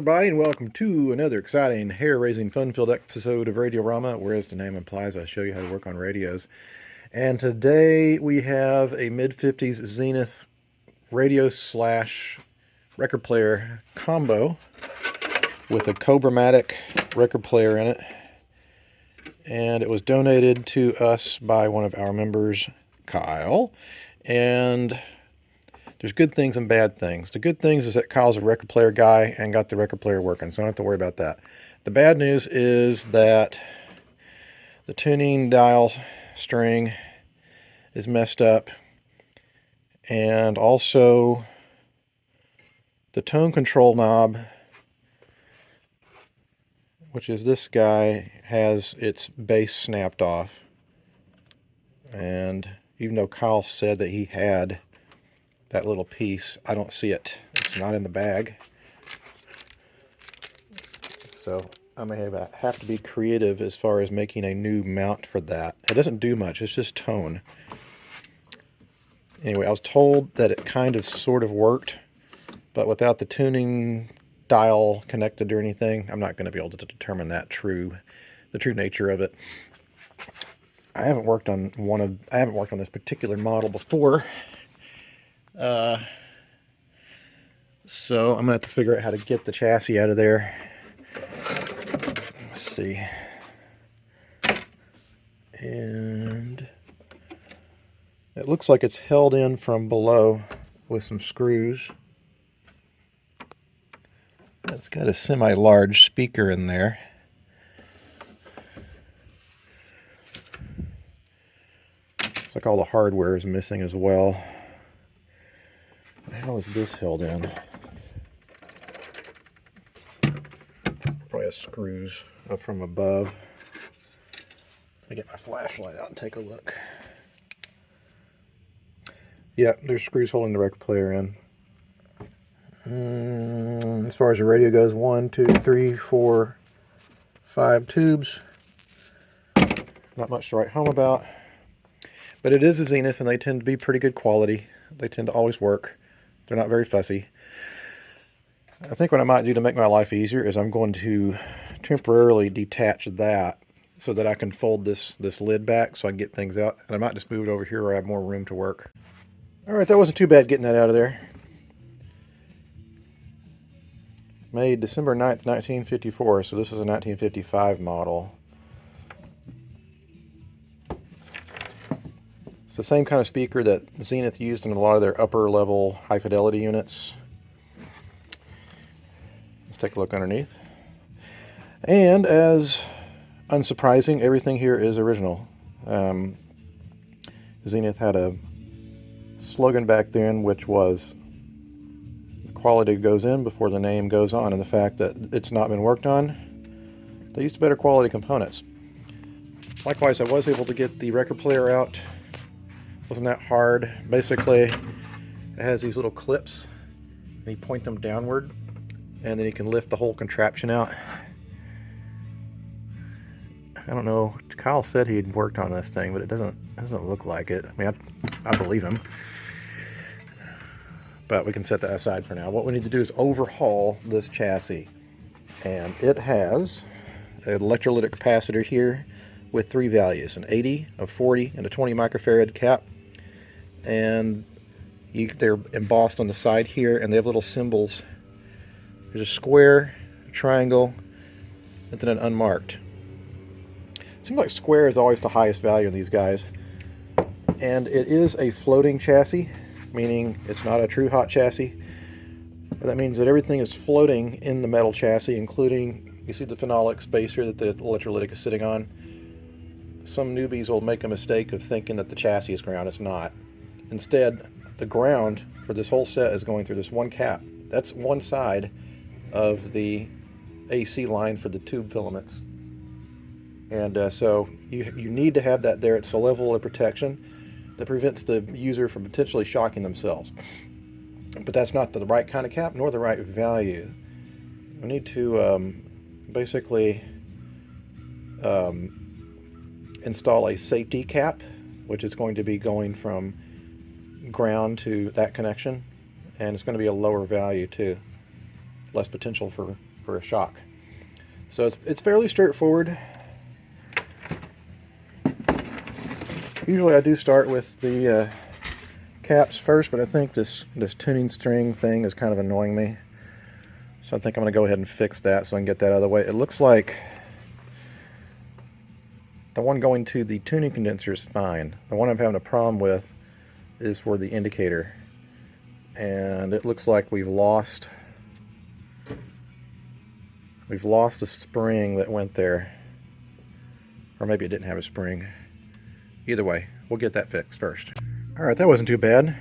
everybody, and welcome to another exciting, hair-raising, fun-filled episode of Radiorama, where, as the name implies, I show you how to work on radios. And today we have a mid-50s Zenith radio slash record player combo with a Cobra-matic record player in it. And it was donated to us by one of our members, Kyle. And there's good things and bad things. The good things is that Kyle's a record player guy and got the record player working, so I don't have to worry about that. The bad news is that the tuning dial string is messed up, and also the tone control knob, which is this guy, has its base snapped off. And even though Kyle said that he had that little piece, I don't see it. It's not in the bag. So I may have to be creative as far as making a new mount for that. It doesn't do much, it's just tone. Anyway, I was told that it kind of sort of worked, but without the tuning dial connected or anything, I'm not going to be able to determine the true nature of it. I haven't worked on this particular model before. So I'm gonna have to figure out how to get the chassis out of there. Let's see. And it looks like it's held in from below with some screws. It's got a semi-large speaker in there. Looks like all the hardware is missing as well. How is this held in? Probably has screws up from above. Let me get my flashlight out and take a look. Yeah, there's screws holding the record player in. As far as the radio goes, 1, 2, 3, 4, 5 tubes. Not much to write home about. But it is a Zenith, and they tend to be pretty good quality. They tend to always work. They're not very fussy. I think what I might do to make my life easier is I'm going to temporarily detach that so that I can fold this lid back so I can get things out. And I might just move it over here where I have more room to work. Alright, that wasn't too bad getting that out of there. Made December 9th, 1954, so this is a 1955 model. It's the same kind of speaker that Zenith used in a lot of their upper level high fidelity units. Let's take a look underneath. And as unsurprising, everything here is original. Zenith had a slogan back then, which was quality goes in before the name goes on, and the fact that it's not been worked on, they used better quality components. Likewise, I was able to get the record player out. Wasn't that hard. Basically, it has these little clips, and you point them downward, and then you can lift the whole contraption out. I don't know, Kyle said he'd worked on this thing, but it doesn't look like it. I mean, I believe him. But we can set that aside for now. What we need to do is overhaul this chassis. And it has an electrolytic capacitor here with 3 values, an 80, a 40, and a 20 microfarad cap. And they're embossed on the side here, and they have little symbols. There's a square, a triangle, and then an unmarked. Seems like square is always the highest value in these guys. And it is a floating chassis, meaning it's not a true hot chassis. That means that everything is floating in the metal chassis, including, you see the phenolic spacer that the electrolytic is sitting on. Some newbies will make a mistake of thinking that the chassis is ground. It's not. Instead, the ground for this whole set is going through this one cap. That's one side of the AC line for the tube filaments. And so you need to have that there. It's a level of protection that prevents the user from potentially shocking themselves. But that's not the right kind of cap, nor the right value. We need to basically install a safety cap, which is going to be going from ground to that connection, and it's going to be a lower value too. Less potential for for a shock. So it's fairly straightforward. Usually I do start with the caps first, but I think this tuning string thing is kind of annoying me. So I think I'm going to go ahead and fix that so I can get that out of the way. It looks like the one going to the tuning condenser is fine. The one I'm having a problem with is for the indicator. And it looks like we've lost a spring that went there. Or maybe it didn't have a spring. Either way, we'll get that fixed first. Alright, that wasn't too bad.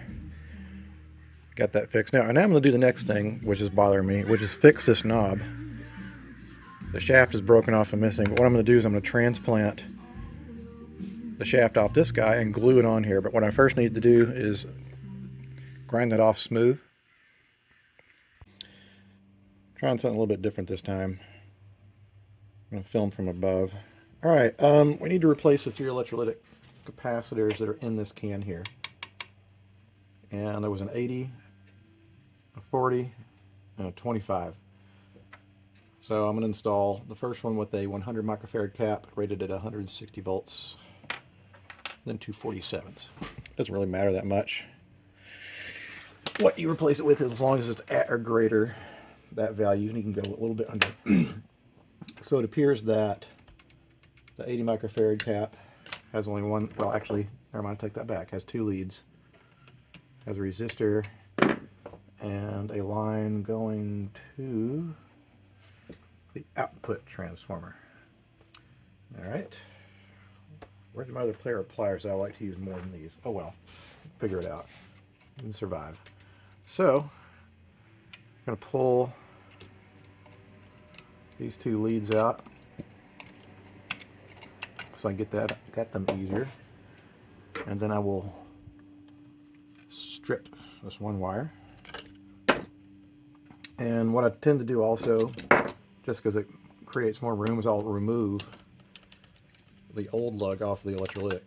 Got that fixed. Now I'm going to do the next thing, which is bothering me, which is fix this knob. The shaft is broken off and missing, but what I'm going to do is I'm going to transplant the shaft off this guy and glue it on here. But what I first need to do is grind that off smooth. Trying something a little bit different this time. I'm going to film from above. Alright, we need to replace the 3 electrolytic capacitors that are in this can here. And there was an 80, a 40, and a 25. So I'm going to install the first one with a 100 microfarad cap rated at 160 volts, then 247s. Doesn't really matter that much what you replace it with, as long as it's at or greater that value, and you can go a little bit under. So it appears that the 80 microfarad cap has only one, well actually, never mind, take that back, has 2 leads. Has a resistor and a line going to the output transformer. Alright. Where's my other player pliers? I like to use more than these. Oh well, figure it out and survive. So, I'm going to pull these 2 leads out so I can get them easier. And then I will strip this one wire. And what I tend to do also, just because it creates more room, is I'll remove the old lug off the electrolytic.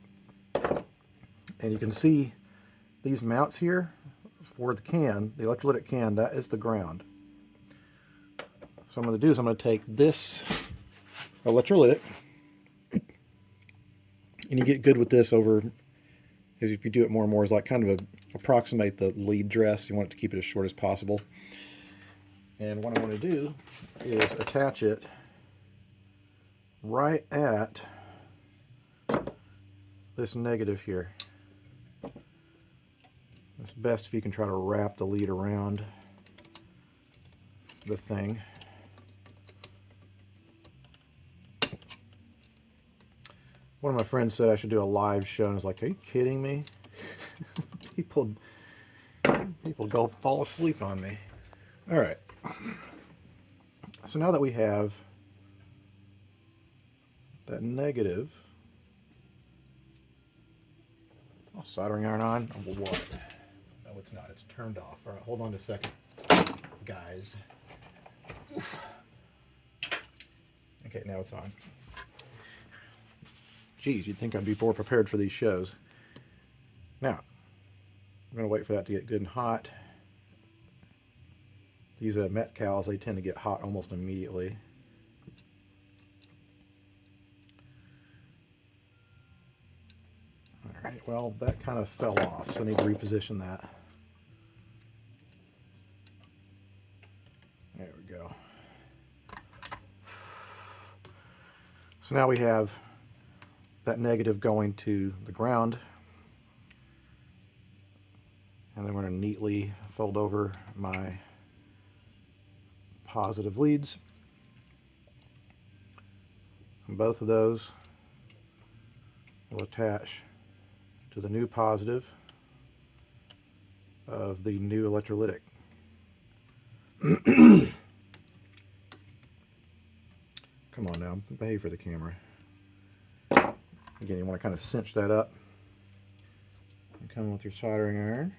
And you can see these mounts here for the can, the electrolytic can, that is the ground. So what I'm going to do is I'm going to take this electrolytic, and you get good with this over, because if you do it more and more, it's like kind of approximate the lead dress. You want it to keep it as short as possible. And what I want to do is attach it right at this negative here. It's best if you can try to wrap the lead around the thing. One of my friends said I should do a live show, and I was like, are you kidding me? People go fall asleep on me. Alright. So now that we have that negative, soldering iron on, or what? No, it's not. It's turned off. Alright, hold on a second, guys. Oof. Okay, now it's on. Geez, you'd think I'd be more prepared for these shows. Now, I'm going to wait for that to get good and hot. These Met cows, they tend to get hot almost immediately. Alright, well, that kind of fell off, so I need to reposition that. There we go. So now we have that negative going to the ground. And then we're going to neatly fold over my positive leads. And both of those will attach to the new positive of the new electrolytic. Come on now, behave for the camera. Again, you want to kind of cinch that up. And come with your soldering iron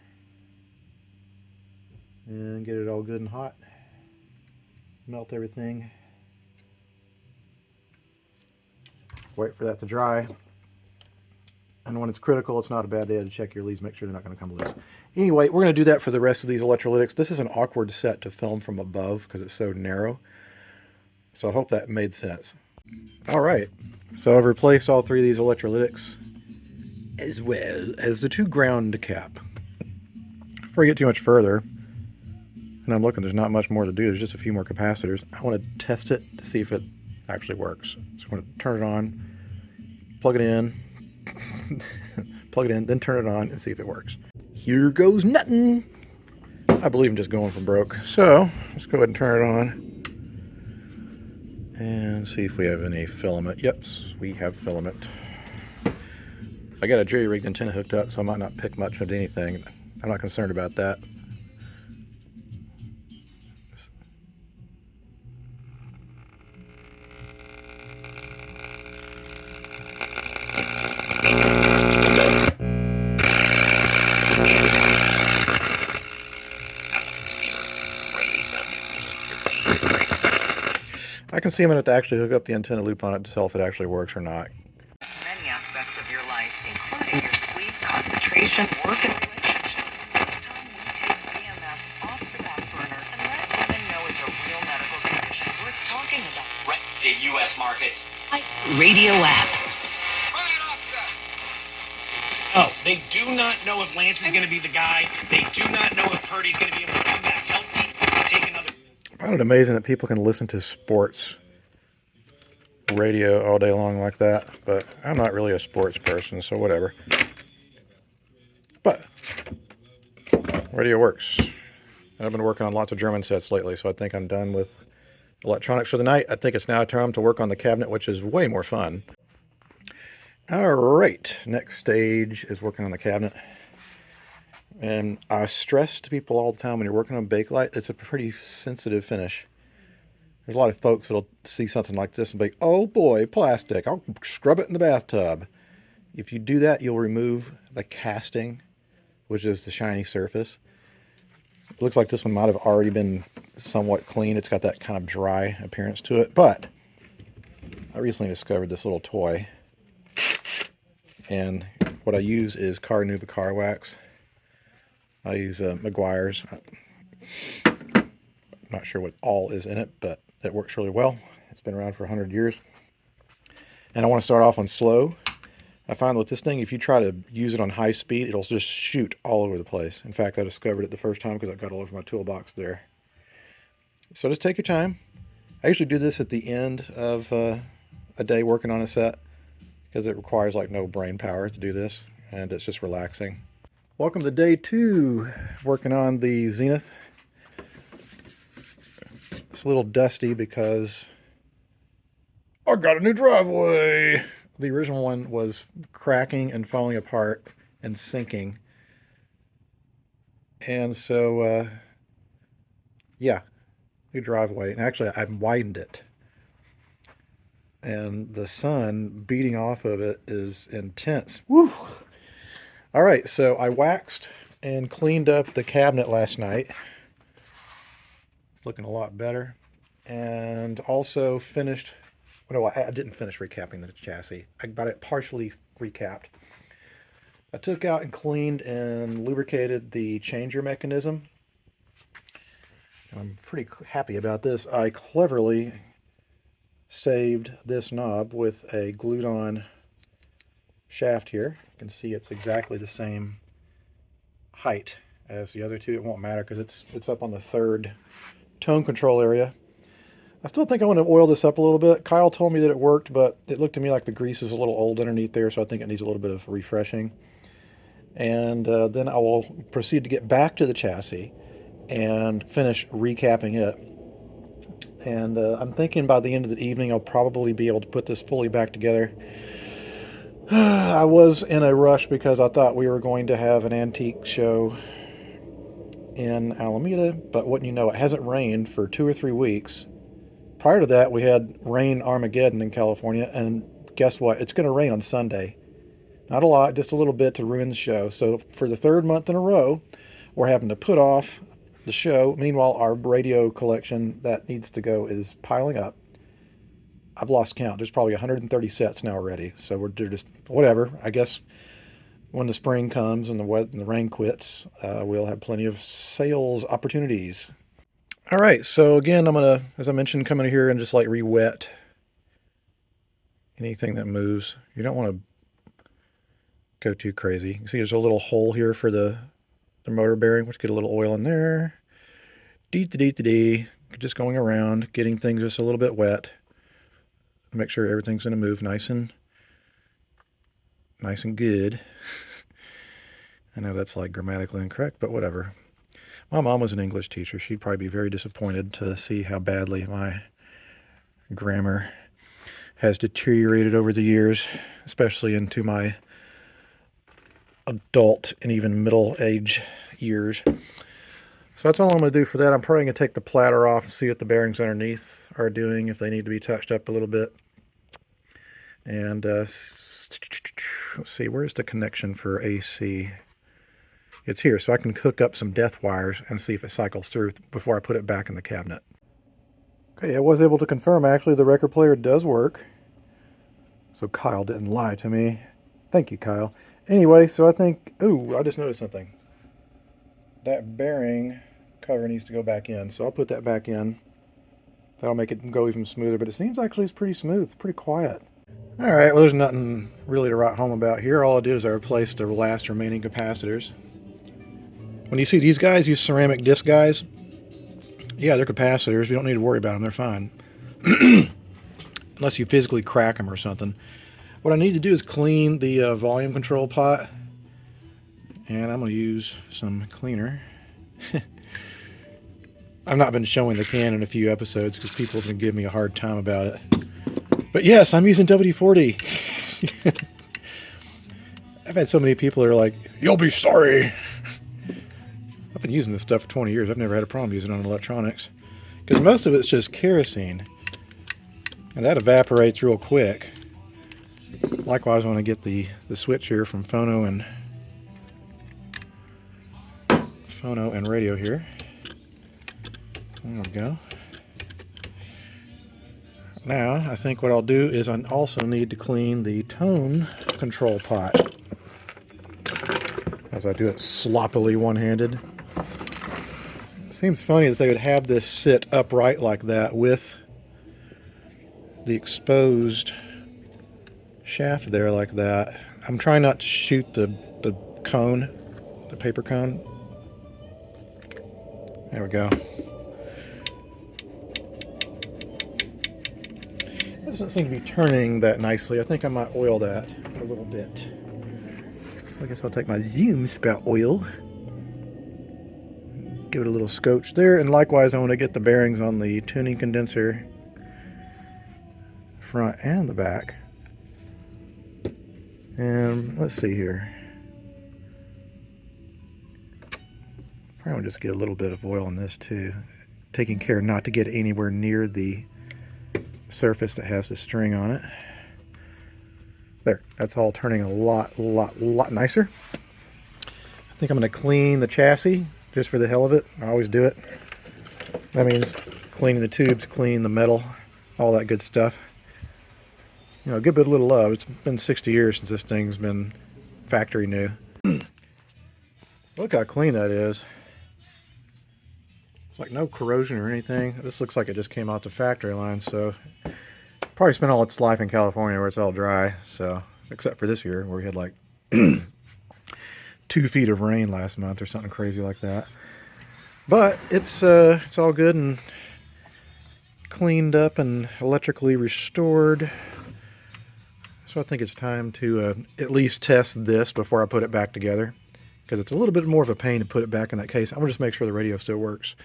and get it all good and hot. Melt everything. Wait for that to dry. And when it's critical, it's not a bad day to check your leads, make sure they're not going to come loose. Anyway, we're going to do that for the rest of these electrolytics. This is an awkward set to film from above because it's so narrow. So I hope that made sense. All right, so I've replaced all three of these electrolytics as well as the 2 ground cap. Before I get too much further, and I'm looking, there's not much more to do. There's just a few more capacitors. I want to test it to see if it actually works. So I'm going to turn it on, plug it in, plug it in, then turn it on and see if it works. Here goes nothing. I believe in just going for broke. So let's go ahead and turn it on and see if we have any filament. Yep, we have filament. I got a jury-rigged antenna hooked up, so I might not pick much of anything. I'm not concerned about that. I can see I'm going to have to actually hook up the antenna loop on it to tell if it actually works or not. Many aspects of your life, including your sleep, concentration, work, and relationships. It's time we take BMS off the back burner and let women know it's a real medical condition worth talking about. Right, the U.S. markets. Radio app. Oh, they do not know if Lance is going to be the guy. They do not know if Purdy's going to be able to come back healthy and take another. I find it amazing that people can listen to sports radio all day long like that, but I'm not really a sports person, so whatever. But radio works. I've been working on lots of German sets lately, so I think I'm done with electronics for the night. I think it's now time to work on the cabinet, which is way more fun. All right, next stage is working on the cabinet. And I stress to people all the time when you're working on Bakelite, it's a pretty sensitive finish. There's a lot of folks that'll see something like this and be, oh boy, plastic, I'll scrub it in the bathtub. If you do that, you'll remove the casting, which is the shiny surface. It looks like this one might have already been somewhat clean. It's got that kind of dry appearance to it, but I recently discovered this little toy. And what I use is Car Nuba car wax. I use McGuire's. I'm not sure what all is in it, but it works really well. It's been around for 100 years. And I want to start off on slow. I find with this thing, if you try to use it on high speed, it'll just shoot all over the place. In fact, I discovered it the first time because I got all over my toolbox there. So just take your time. I usually do this at the end of a day working on a set because it requires like no brain power to do this, and it's just relaxing. Welcome to day 2, working on the Zenith. It's a little dusty because I got a new driveway. The original one was cracking and falling apart and sinking. And so, yeah, new driveway. And actually, I widened it. And the sun beating off of it is intense. Woo! All right, so I waxed and cleaned up the cabinet last night. It's looking a lot better. And also finished, no, I didn't finish recapping the chassis. I got it partially recapped. I took out and cleaned and lubricated the changer mechanism. I'm pretty happy about this. I cleverly saved this knob with a glued-on shaft here. You can see it's exactly the same height as the other two. It won't matter because it's up on the 3rd tone control area. I still think I want to oil this up a little bit. Kyle told me that it worked, but it looked to me like the grease is a little old underneath there, so I think it needs a little bit of refreshing. And then I will proceed to get back to the chassis and finish recapping it. And I'm thinking by the end of the evening I'll probably be able to put this fully back together. I was in a rush because I thought we were going to have an antique show in Alameda, but wouldn't you know, it hasn't rained for 2 or 3 weeks. Prior to that, we had rain Armageddon in California, and guess what? It's going to rain on Sunday. Not a lot, just a little bit to ruin the show. So for the 3rd month in a row, we're having to put off the show. Meanwhile, our radio collection that needs to go is piling up. I've lost count. There's probably 130 sets now already. So we're just, whatever. I guess when the spring comes and the rain quits, we'll have plenty of sales opportunities. All right, so again, I'm gonna, as I mentioned, come in here and just like re-wet anything that moves. You don't want to go too crazy. You can see there's a little hole here for the motor bearing. Let's get a little oil in there. Dee-dee-dee-dee-dee. Just going around, getting things just a little bit wet. Make sure everything's gonna move nice and good. I know that's like grammatically incorrect, but whatever. My mom was an English teacher. She'd probably be very disappointed to see how badly my grammar has deteriorated over the years, especially into my adult and even middle age years. So that's all I'm going to do for that. I'm probably going to take the platter off and see what the bearings underneath are doing, if they need to be touched up a little bit. And let's see, where's the connection for AC? It's here, so I can hook up some death wires and see if it cycles through before I put it back in the cabinet. Okay, I was able to confirm actually the record player does work. So Kyle didn't lie to me. Thank you, Kyle. Anyway, so I think, ooh, I just noticed something. That bearing cover needs to go back in, so I'll put that back in. That'll make it go even smoother, but it seems actually it's pretty smooth. It's pretty quiet. All right, well, there's nothing really to write home about here. All I did is I replaced the last remaining capacitors. When you see these guys, these ceramic disc guys, yeah, they're capacitors. We don't need to worry about them. They're fine. Unless you physically crack them or something. What I need to do is clean the volume control pot. And I'm going to use some cleaner. I've not been showing the can in a few episodes because people have been giving me a hard time about it. But yes, I'm using WD-40. I've had so many people that are like, "You'll be sorry." I've been using this stuff for 20 years. I've never had a problem using it on electronics. Because most of it's just kerosene. And that evaporates real quick. Likewise, when I get the switch here from phono and radio here. There we go. Now, I think what I'll do is I also need to clean the tone control pot. As I do it sloppily one-handed. Seems funny that they would have this sit upright like that with the exposed shaft there like that. I'm trying not to shoot the cone, the paper cone. There we go. It doesn't seem to be turning that nicely. I think I might oil that a little bit. So I guess I'll take my Zoom spout oil. Give it a little scotch there, and likewise I want to get the bearings on the tuning condenser front and the back. And let's see here. Probably just get a little bit of oil on this too. Taking care not to get anywhere near the surface that has the string on it. There, that's all turning a lot nicer. I think I'm going to clean the chassis just for the hell of it. I always do it. That means cleaning the tubes, clean the metal, all that good stuff. You know, give it a little love. It's been 60 years since this thing's been factory new. Look how clean that is. It's like no corrosion or anything. This looks like it just came out the factory line, so probably spent all its life in California where it's all dry. So, except for this year where we had like 2 feet of rain last month or something crazy like that. But it's all good and cleaned up and electrically restored. So I think it's time to at least test this before I put it back together, because it's a little bit more of a pain to put it back in that case. I'm gonna just make sure the radio still works.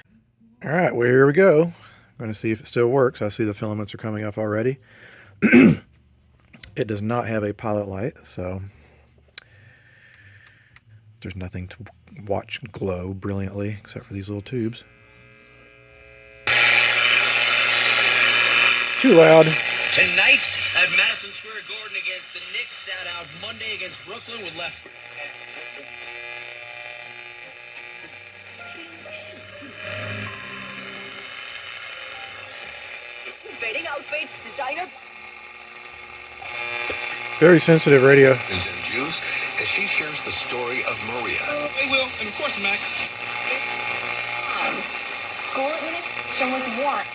All right, well, here we go. I'm gonna see if it still works. I see the filaments are coming up already. It does not have a pilot light, so there's nothing to watch glow brilliantly except for these little tubes. Too loud. Tonight at Madison Square Garden against the Knicks, sat out Monday against Brooklyn with left. Fading outfits, designer. Very sensitive radio. And Jews as she shares the story of Maria. Hey, Will, and of course, Max. School administration. Someone's want.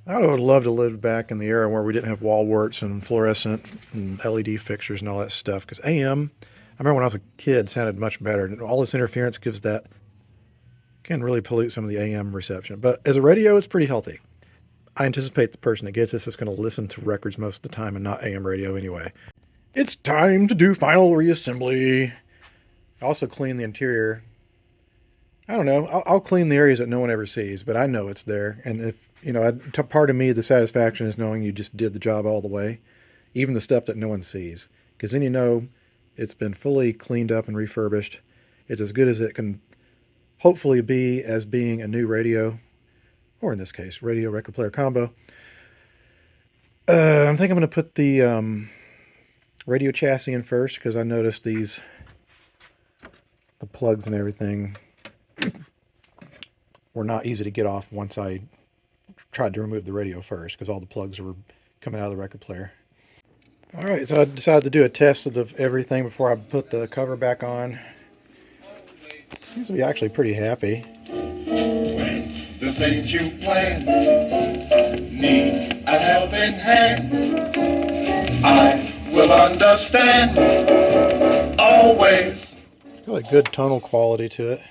I would love to live back in the era where we didn't have wall warts and fluorescent and LED fixtures and all that stuff. Because AM, I remember when I was a kid, sounded much better. And all this interference gives that, can really pollute some of the AM reception. But as a radio, it's pretty healthy. I anticipate the person that gets this is going to listen to records most of the time and not AM radio anyway. It's time to do final reassembly. I also clean the interior. I don't know. I'll clean the areas that no one ever sees, but I know it's there. And if, you know, part of me, the satisfaction is knowing you just did the job all the way, even the stuff that no one sees. Because then you know it's been fully cleaned up and refurbished. It's as good as it can hopefully be as being a new radio, or in this case, radio record player combo. I think I'm going to put the radio chassis in first because I noticed the plugs and everything were not easy to get off once I tried to remove the radio first because all the plugs were coming out of the record player. All right, so I decided to do a test of everything before I put the cover back on. Seems to be actually pretty happy. When the things you plan need a helping hand, I will understand always. Got a good tonal quality to it.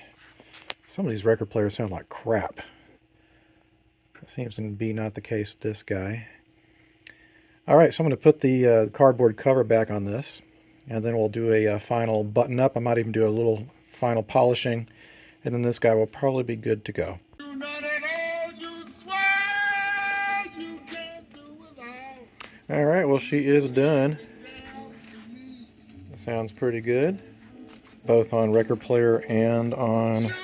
Some of these record players sound like crap. That seems to be not the case with this guy. All right, so I'm going to put the cardboard cover back on this, and then we'll do a final button up. I might even do a little final polishing, and then this guy will probably be good to go. All right, well, she is done. That sounds pretty good, both on record player and on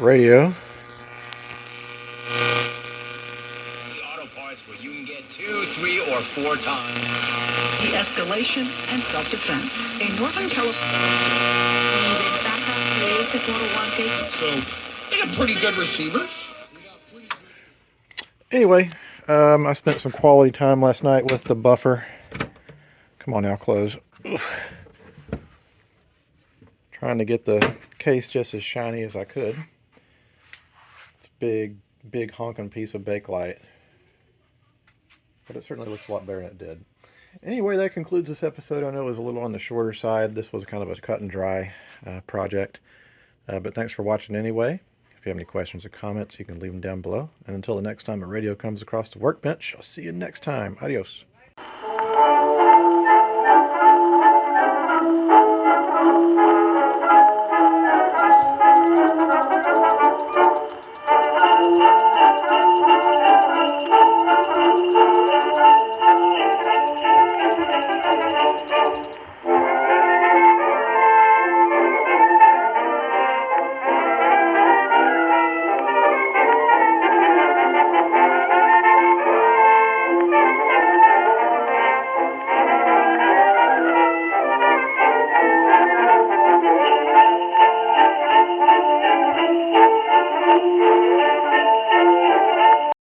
radio. Auto parts where you can get 2, 3, or 4 times. De-escalation and self-defense. In Northern California, So, they got pretty good receivers. Anyway, I spent some quality time last night with the buffer. Come on now, close. Oof. Trying to get the case just as shiny as I could. It's a big honking piece of Bakelite. But it certainly looks a lot better than it did. Anyway, that concludes this episode. I know it was a little on the shorter side. This was kind of a cut and dry project. But thanks for watching anyway. If you have any questions or comments, you can leave them down below. And until the next time a radio comes across the workbench, I'll see you next time. Adios.